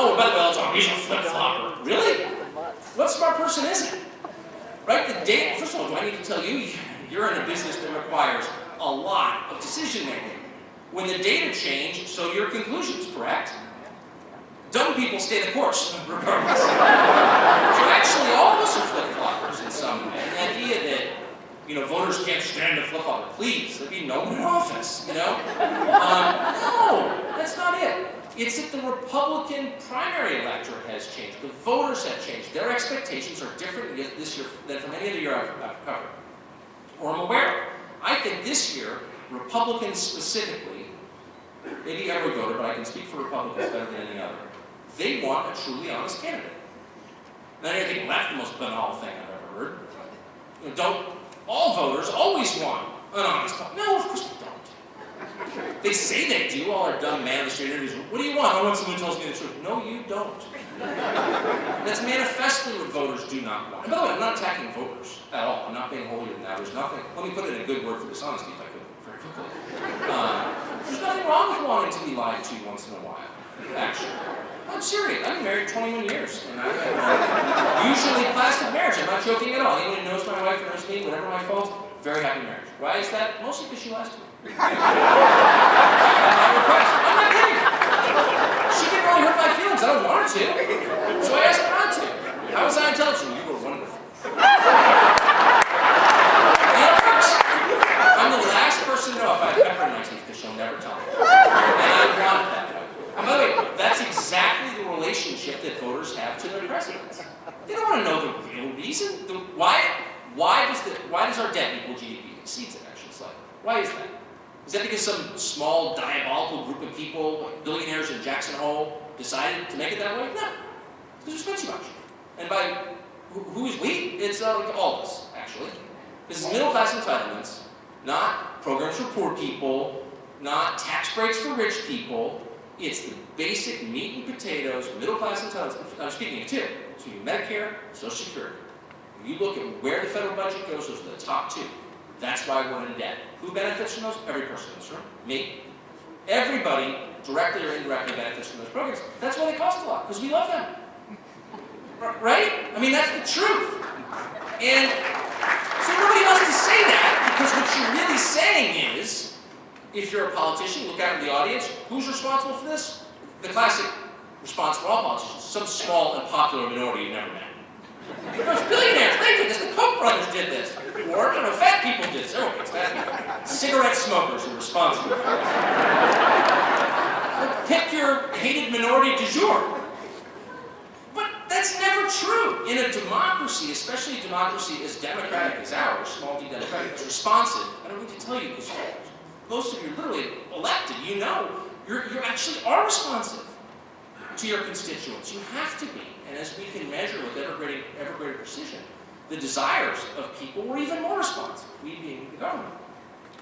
Oh, by the way, he's a flip-flopper. Really? What smart person is it? Right? The data, first of all, do I need to tell you, you're in a business that requires a lot of decision-making. When the data change, so your conclusions, correct? Dumb people stay the course, regardless. So actually, all of us are flip-floppers in some way. And the idea that, voters can't stand a flip-flopper, please, there'd be no one in office, No, that's not it. It's that the Republican primary electorate has changed. The voters have changed. Their expectations are different this year than from any other year I've covered, or I'm aware of. I think this year, Republicans specifically, maybe every voter, but I can speak for Republicans better than any other, they want a truly honest candidate. Now, I think that's the most banal thing I've ever heard. Don't all voters always want an honest candidate? No, of course they don't. They say they do. All our dumb man in the street interviews. What do you want? I want someone who tells me the truth. No, you don't. That's manifestly what voters do not want. And by the way, I'm not attacking voters at all. I'm not being holier than that. There's nothing. Let me put it in a good word for dishonesty, if I could, very quickly. There's nothing wrong with wanting to be lied to once in a while. Actually, I'm serious. I've been married 21 years, and I've had usually placid marriage. I'm not joking at all. Anyone who knows my wife knows me. Whatever my fault, very happy marriage. Why is that? Mostly because she lies to me. I'm not kidding. She didn't really hurt my feelings. I don't want her to. So I asked her not to. How was I intelligent? You were wonderful. And it works. I'm the last person to know if I have pepper in my teeth because she'll never tell me. And I want it that way. And by the way, that's exactly the relationship that voters have to their presidents. They don't want to know the real reason. Why does our debt equal GDP? Exceeds it actually slightly. Why is that? Is that because some small, diabolical group of people, like billionaires in Jackson Hole, decided to make it that way? No. Because we spent too much. And by who is we? It's all of us, actually. This is middle-class entitlements, not programs for poor people, not tax breaks for rich people. It's the basic meat and potatoes, middle-class entitlements. I'm speaking of two. So Medicare, Social Security. When you look at where the federal budget goes, those are the top two. That's why we're in debt. Who benefits from those? Every person in this room. Me. Everybody, directly or indirectly, benefits from those programs. That's why they cost a lot, because we love them. Right? I mean, that's the truth. And so nobody wants to say that, because what you're really saying is, if you're a politician, look out in the audience, who's responsible for this? The classic response for all politicians, some small and popular minority you never met. There's billionaires, they did this, the Koch brothers did this. Or, fat people did this. Everyone gets fat. Cigarette smokers are responsible for this. Pick your hated minority du jour. But that's never true. In a democracy, especially a democracy as democratic as ours, small d democratic, as responsive, I don't need to tell you because most of you are literally elected. You actually are responsive to your constituents. You have to be. And as we can measure with ever greater precision, the desires of people were even more responsive, we being the government.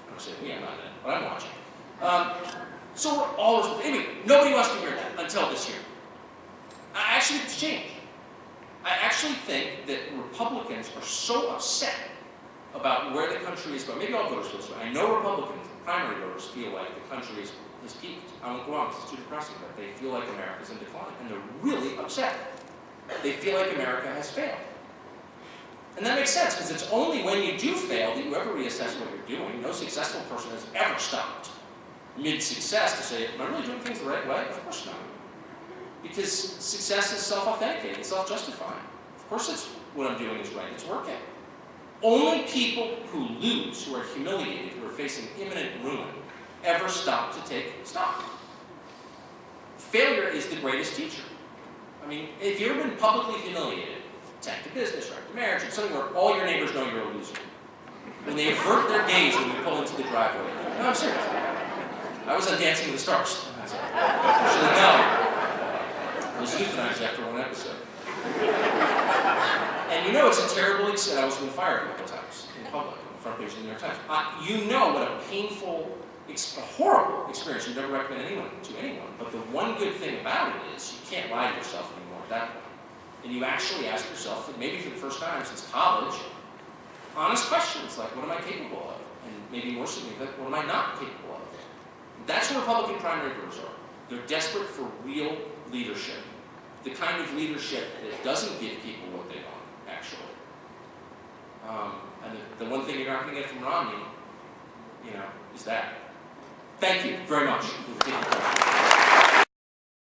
I don't say we, I'm not in it, but I'm watching. So we're all responsive. Anyway, nobody wants to hear that until this year. I actually think it's changed. I actually think that Republicans are so upset about where the country is going. Maybe all voters feel this way. I know Republicans, primary voters, feel like the country has peaked. I won't go on because it's too depressing, but they feel like America's in decline, and they're really upset. They feel like America has failed. And that makes sense, because it's only when you do fail that you ever reassess what you're doing. No successful person has ever stopped mid-success to say, am I really doing things the right way? Of course not. Because success is self-authenticating, it's self-justifying. Of course it's what I'm doing is right, it's working. Only people who lose, who are humiliated, who are facing imminent ruin, ever stop to take stock. Failure is the greatest teacher. I mean, if you've ever been publicly humiliated, attack to business, right to marriage, or something where all your neighbors know you're a loser. When they avert their gaze when you pull into the driveway. No, I'm serious. I was on Dancing with the Stars. Actually, no. I was euthanized after one episode. And it's a terrible experience. I was been fired a couple times in public, on the front page of the New York Times. You know what a painful, a horrible experience. You never recommend to anyone. But the one good thing about it is you can't lie to yourself anymore at that point. And you actually ask yourself, maybe for the first time since college, honest questions like, what am I capable of? And maybe more significant, what am I not capable of? That's what Republican primary voters are. They're desperate for real leadership. the kind of leadership that doesn't give people what they want, actually. And the one thing you're not going to get from Romney, is that. Thank you very much.